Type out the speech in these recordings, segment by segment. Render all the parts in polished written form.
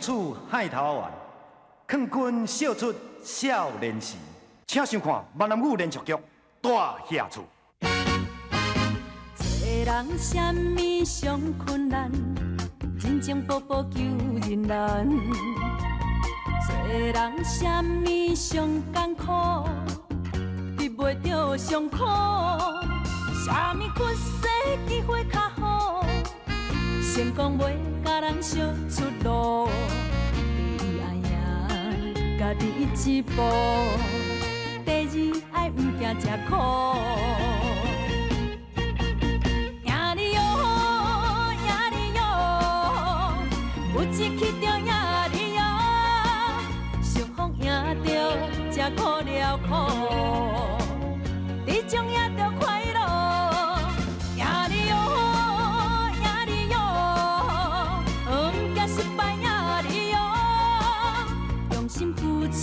取海头湾，劝君笑出少年时。请想看闽南语连续剧《大侠厝》。做人什么上困难，真情薄薄求人难。做人什么上艰苦，得袂着上苦。什么缺世机会较好，成功袂甲人烧出路。第一爱赢家己一步，第二爱毋惊吃苦。赢你哟，赢你哟，有志气着赢你哟，相逢赢着才苦了苦，你将赢着快乐。赢你哟，赢你哟，毋惊失败赢你哟，用心付出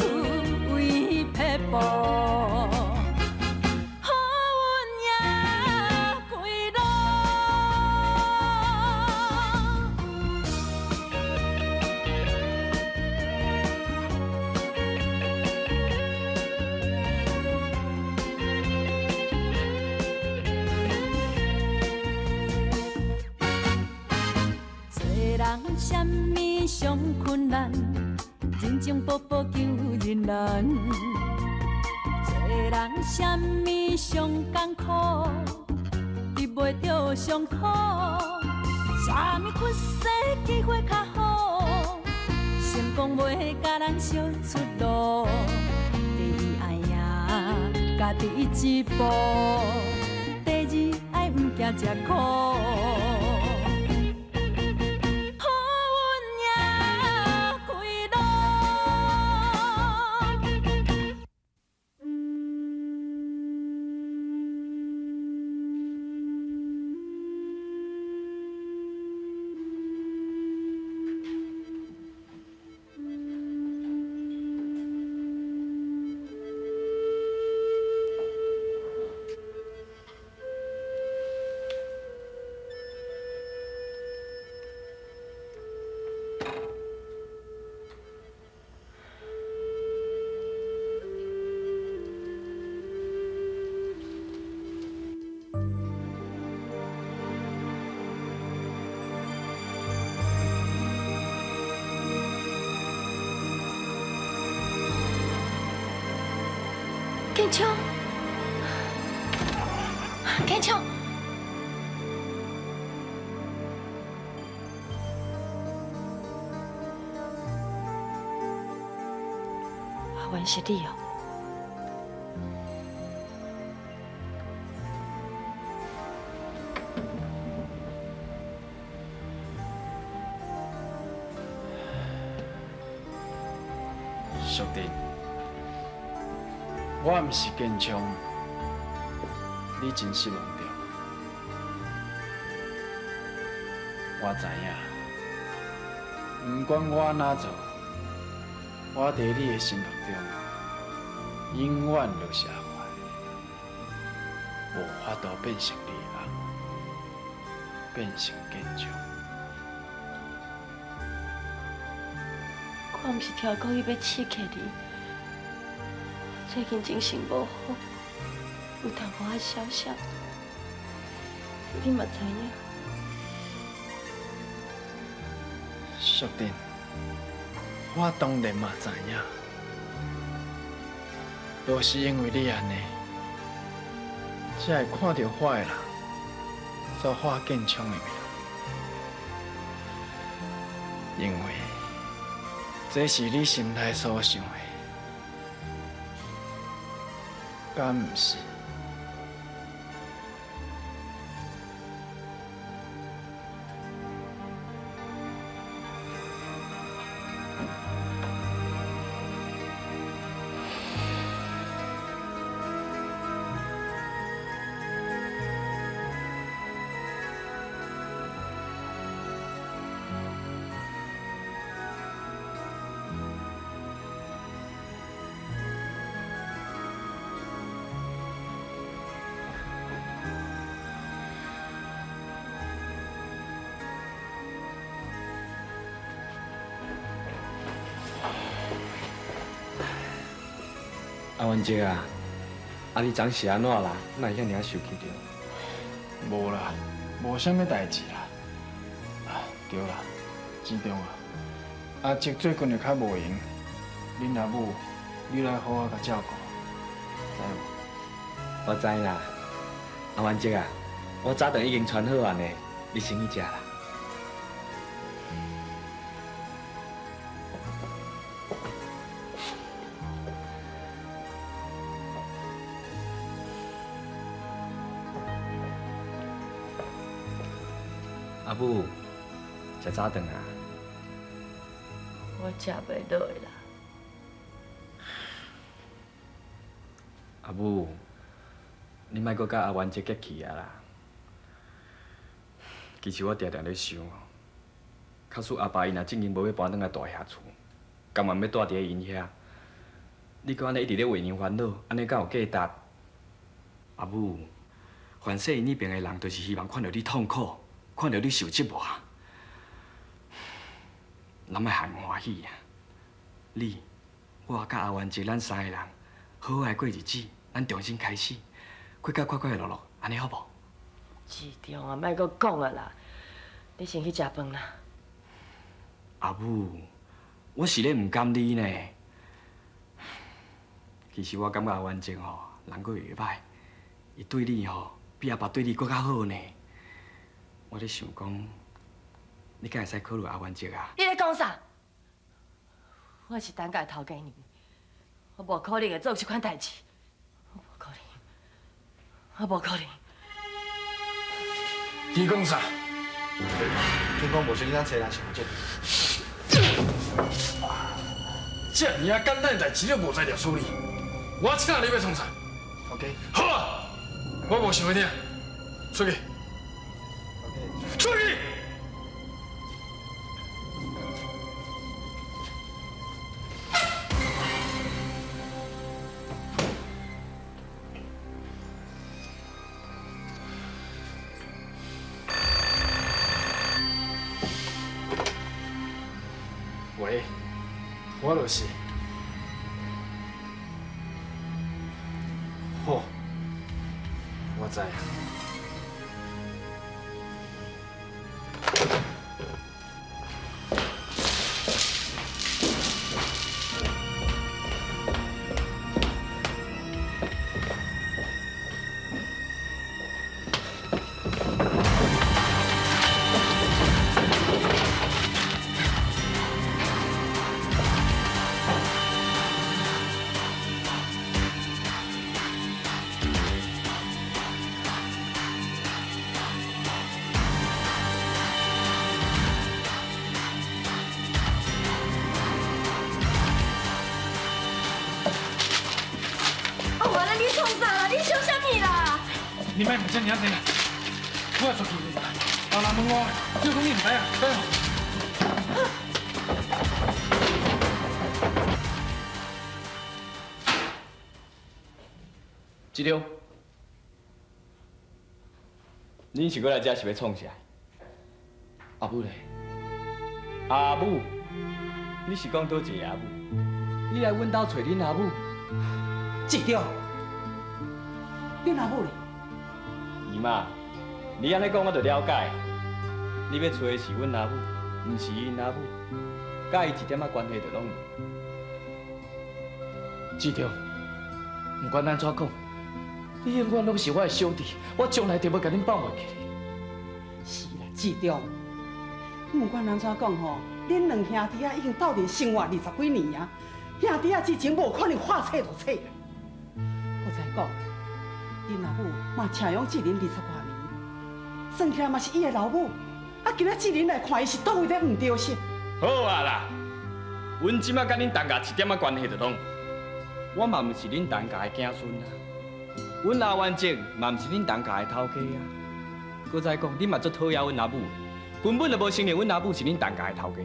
为撇步。什么上困难，人情薄薄求人难。做人什么上艰苦，得袂着上苦。什么缺世机会较好，成功袂甲人烧出路。第一爱赢家己一步，第二爱毋惊吃苦。建昌，建昌，原是你哦！叔弟。我毋是建昌，你真失望着。我知影，毋管我哪做，我伫你的心目中，永远就是阿环，无法度变成你的人，变成建昌。我毋是听讲伊要刺客你。最近精神无好，有淡薄仔小小，你嘛知影。叔弟，我当然嘛知影，若是因为你安尼，才会看到我的人，所画建昌的名，因为这是你心内所想的。敢毋是？元姐啊，你昨是安怎啦？哪会遐尔生气着？无啦，无啥物代志啦。对啦，志忠啊，阿叔最近就较无闲，恁阿母你来好好甲照顾，知无？我知啦，元姐啊，我早顿已经传好完嘞，你先去食啦。阿母，食早顿啊！我食袂落的啦。阿母，你莫阁甲阿元姐结气啊啦！其实我常常咧想，假使阿爸伊若正经无要搬转来大遐厝，甘愿要住伫因遐，你搁安尼一直咧为因烦恼，安尼敢有价值？阿母，凡世因那边的人，就是希望看到你痛苦，看到你受折磨。咱莫害欢喜啊！你、我甲阿元姐，咱三个人好好来过日子，咱重新开始，过甲快快乐乐，安尼好无？志忠啊，莫阁讲啊啦，你先去食饭啦。阿母，我是咧唔甘你呢。其实我感觉阿元姐吼，人阁会歹，伊对你吼比阿爸对你阁较好呢。我咧想讲，你敢会使考虑阿元姐啊？你咧讲啥？我是单家头家呢，我无可能会做这款代志，我无可能，我无可能。你讲啥？听讲无想咱找人想这，这尔啊简单的代志，你无在了处理，我请你要创啥 OK 好啊，我无想要听，出去， OK。出去！喂，我就是。好，我知。你莫问这尔济啦，我要出去啦。后人问我，就讲你唔知啊，知无？志忠，恁是过来这是要创啥？阿母嘞？阿母，你是讲倒一个阿母？你来阮兜找恁阿母？志忠，恁阿母咧？姨妈，你安尼讲我就了解。你要找的是阮阿母，毋是因阿母，甲伊一点仔关系都拢无。志忠，不管安怎讲，你永远拢是我的兄弟，我从来就要甲恁放袂记。是啦，志忠，不管安怎讲吼，恁两兄弟啊已经斗阵生活20几年啊，兄弟啊之前无可能话切就切啊。我再讲，恁阿母嘛请养志玲20多年，算起来嘛是伊的老母，啊今仔志玲来看伊是倒位咧唔对势。好啊啦，阮即马甲恁东家一点仔关系都拢无，我嘛毋是恁东家的子孙啊，阮阿元姐嘛毋是恁东家的头家啊。搁再讲，恁嘛足讨厌阮阿母，根本就无承认阮阿母是恁东家的头家。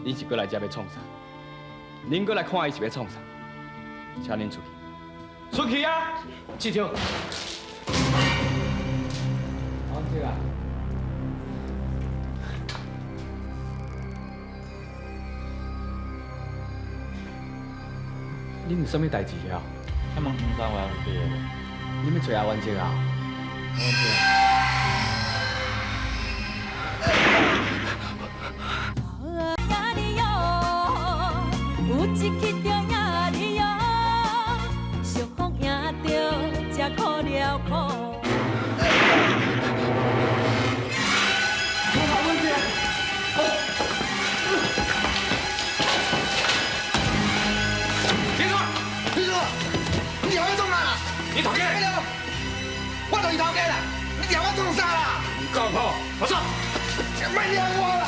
恁是过来这要创啥？恁过来看伊是要创啥？请恁出去，出去啊！志忠，元姐啊。恁有啥物代志啊？他们平常我要毕业了。你要找阿元姐啊？有一刻就赢你哟，幸福赢着才苦了苦。别说，别说，你调我做啥啦？你头家？我就是头家啦！你调我做啥啦？你告我，我说，别撩我啦！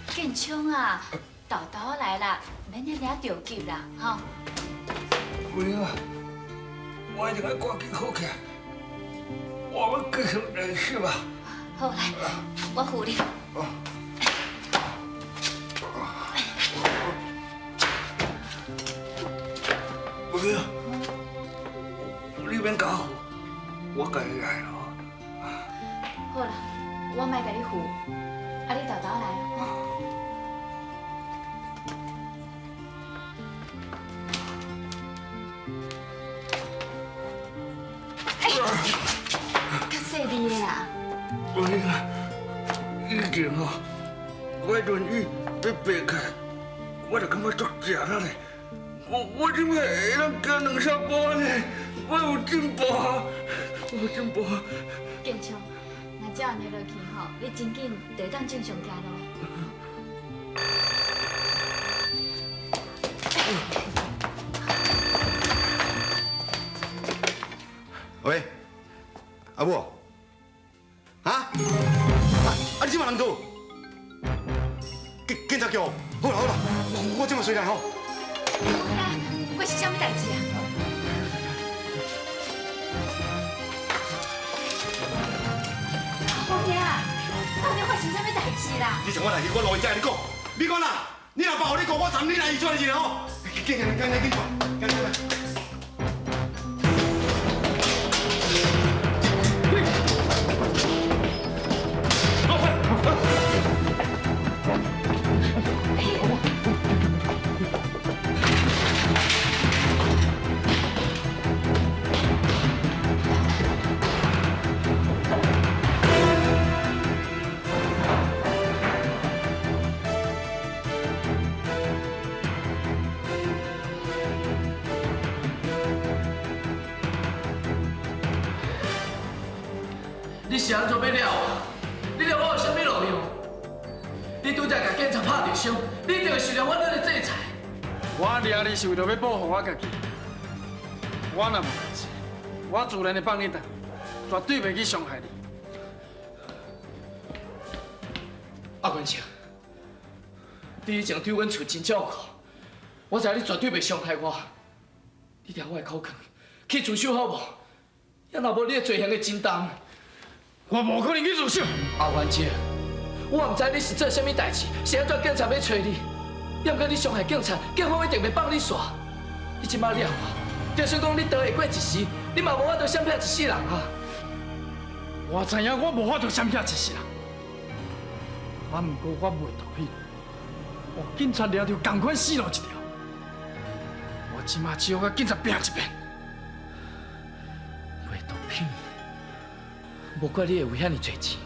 建昌啊，豆豆来啦，免你俩着急啦，吼。喂啊，我一定要赶紧好起来，我们继续练习吧。好，来，我扶你。喂啊，你免搞扶，我家己来咯。好啦，我莫甲你扶，啊，你豆豆来啦。较细腻的啦。喂啊，以前哦，我轮椅要爬开，我就感觉足正啊咧。我怎么会当行两小步呢？我有进步啊，我有进步啊。建昌，若这样日落去吼，你真紧得当正常行路。喂，阿母，啊？你即马人做？警察局，好啦好啦，我即马随来吼。我是啥物代志啊？好兄啊，到底发生啥物代志啦？你从我来去，我录音再跟你讲。你讲啦，你若爸互你讲，我参你来医院去了吼。紧紧紧出，紧紧。你是安怎要了我？你了我有啥物路用？你拄则甲警察拍着伤，你一定会受到法律的制裁。我抓你是为着要保护我家己。我若无代志，我自然会放你等，绝对袂去伤害你。阿元清，你以前对阮厝真照顾，我知影你绝对袂伤害我。你抓我的口腔去自首好无？也若无你的罪行会真重。我无可能去自首。阿元清，我唔知你是做啥物代志，是安怎警察要找你？要唔过你伤害警察，警方一定袂放你煞。你即马了我，就算讲你逃会过一时，你嘛无法度闪避一世人啊！我知影我无法度闪避一世人，啊，不过我袂逃避，我警察抓着同款死路一条。我即马只好甲警察拼一遍。袂逃避，无怪你会为遐尼多钱，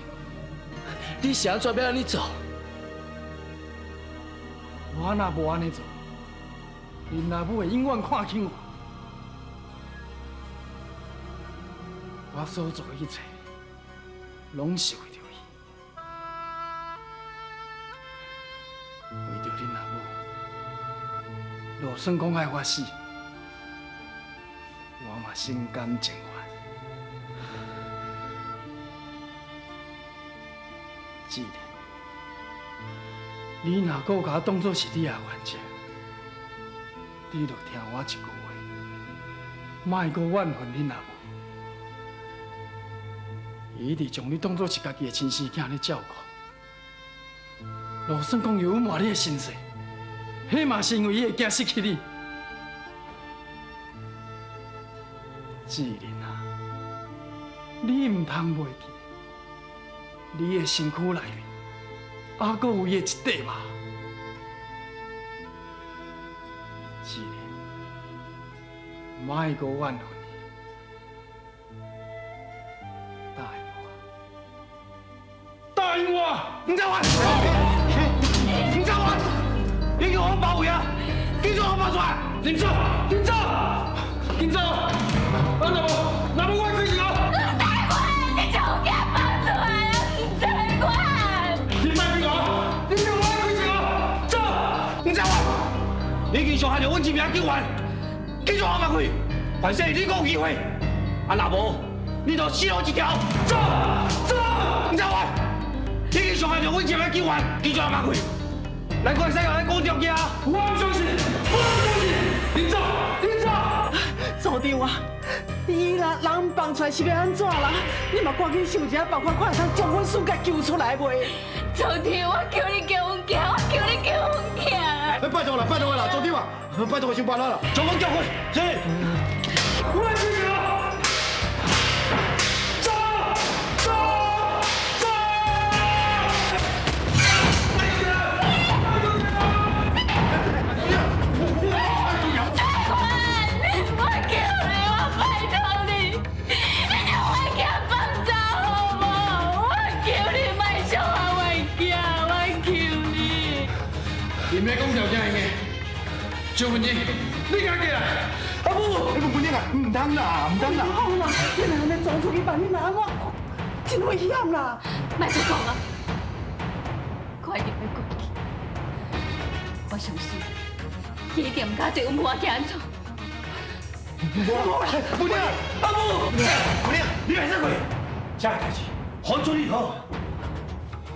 你是安怎要安尼做？我若无安尼做，恁阿母会永远看轻我。我所做的一切，拢是为着伊，为着恁阿母。若算讲爱我死，我嘛心甘情愿。既然你若搁甲我当作是你的冤家，你就听我一句话，莫搁怨恨恁阿母。伊一直将你当作是家己的亲生囝咧照顾，就算讲有抹你的心碎，迄嘛是因为伊会惊失去你。既然啊，你唔通袂记，你的身躯内面，还阁有伊的一块吧？是咧，莫搁怨恨伊，答应我，唔再玩，唔再玩，你叫我保卫啊，记住我保出来，林走，林走，林走，那么我开始啊！你叫我给他放出来啊！再管！你卖俾我，你叫我开始啊！走，唔再玩，你继续喊着阮这边救援，记住我马开，凡是你讲有机会，啊那无，你就死路一条，走，走，唔再玩。你继续喊着阮这边救援，记住我马开，咱可会使用咱高调机啊！我唔相信，我唔相信，你走，你走。组长啊，伊若人放出来是要安怎啦？你嘛赶紧想一下办法，看会通将阮孙家救出来袂？组长，我求你叫阮行，我求你叫阮行。拜托了，拜托了，组长啊，拜托我想办法了，将我叫回，是。我来救你了。走，走，走！我求你，我拜托你，你叫我行放走好无？我求你莫伤害我囝，我求你。你免讲条件的，周文英，你敢过来？阿母，你不能啊，唔通啦，唔通啦。好啦，你若安尼撞出去，万一若我真危险啦！莫再讲啊！快点要过去！我相信，伊一定唔敢对阮母仔行安怎。不能，阿母，不能，你袂使过，这个代志，好处理好。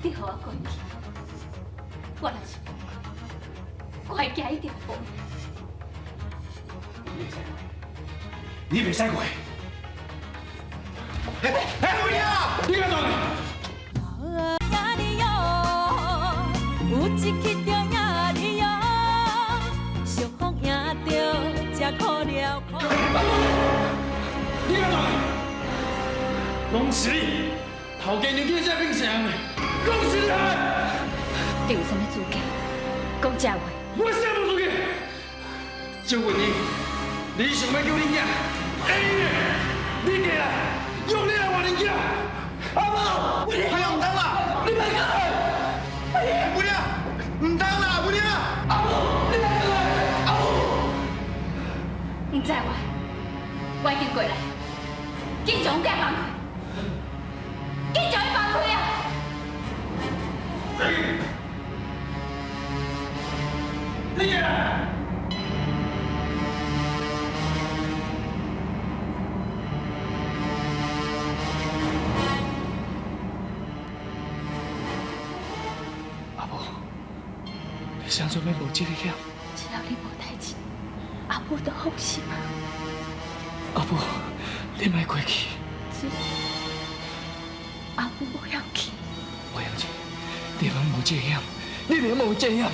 你互我过去，我若是我会惊一定报。你袂使过，哎，不能，你干啥？有一刻中也你哟，相逢赢着，才可了苦。你干啥？拢是你，头家娘囝才变成的，拢是你害。你有啥物资格讲这话？我啥无资格？周文英，你想要救恁囝？哎呀，你过来，用你来换恁囝。阿母，不要唔通啦，你别过来。不要，唔通啦，不要。阿母，你别过来，阿母。唔知我已经过来，紧将我放开，紧将伊放开啊！你过来。谁准备无这个险？只要你无代志，阿母就放心啊。阿母，你莫过去。是，阿母无要紧。我要紧，你们无这险，你们无这险。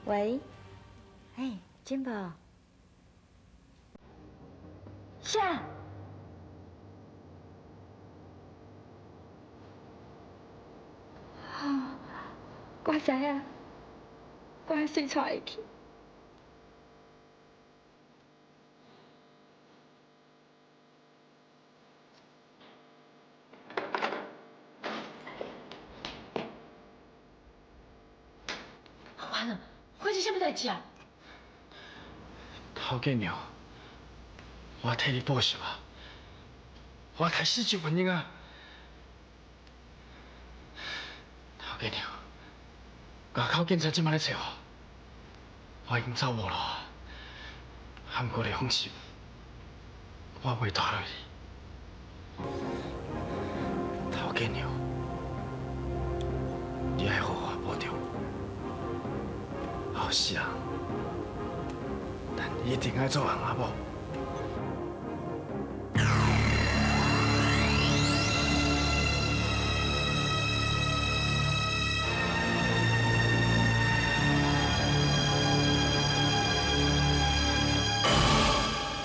喂，哎，金宝，啥？我知影，我会随带伊去。完了，我这什么代志啊？头家娘，我替你报仇啊！我开始就原因啊！头家娘，外口警察即摆咧找我，我已经走无路啊。不过你放心，我袂拖落你。头家娘，你爱好我保重。后世啊，咱一定爱做人阿某。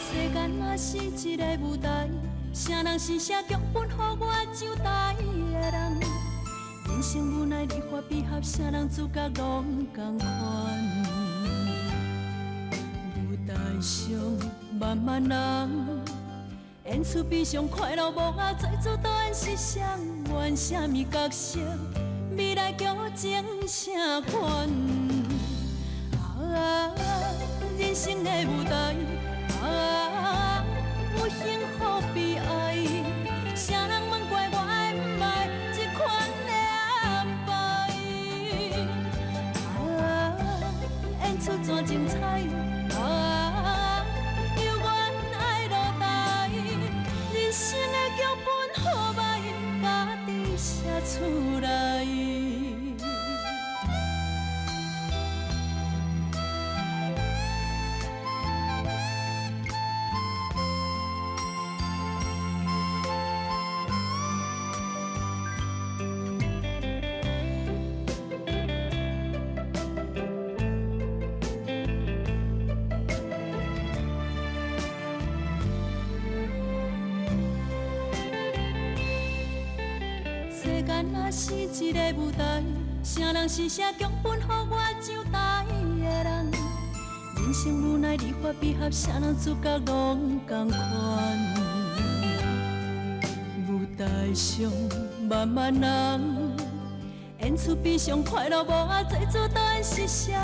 世间若是一个舞台，啥人是写剧本，予我上台的人？人生无奈，离合悲合，啥人主角拢同款。舞台上万万人，演出悲伤快乐无啊，最主导演是谁？演啥物角色？未来剧情啥款？啊，人生的舞台。啊，有幸福悲哀，啥人问怪我的不爱这款的安排？啊，演出怎精彩？啊，有缘爱落台，人生的剧本好歹家己写出来。世间若是一个舞台，啥人是写剧本，予我上台的人？人生无奈，离合悲合，啥人主角拢同款。舞台上万万人，演出悲伤快乐无啊，最主导演是谁？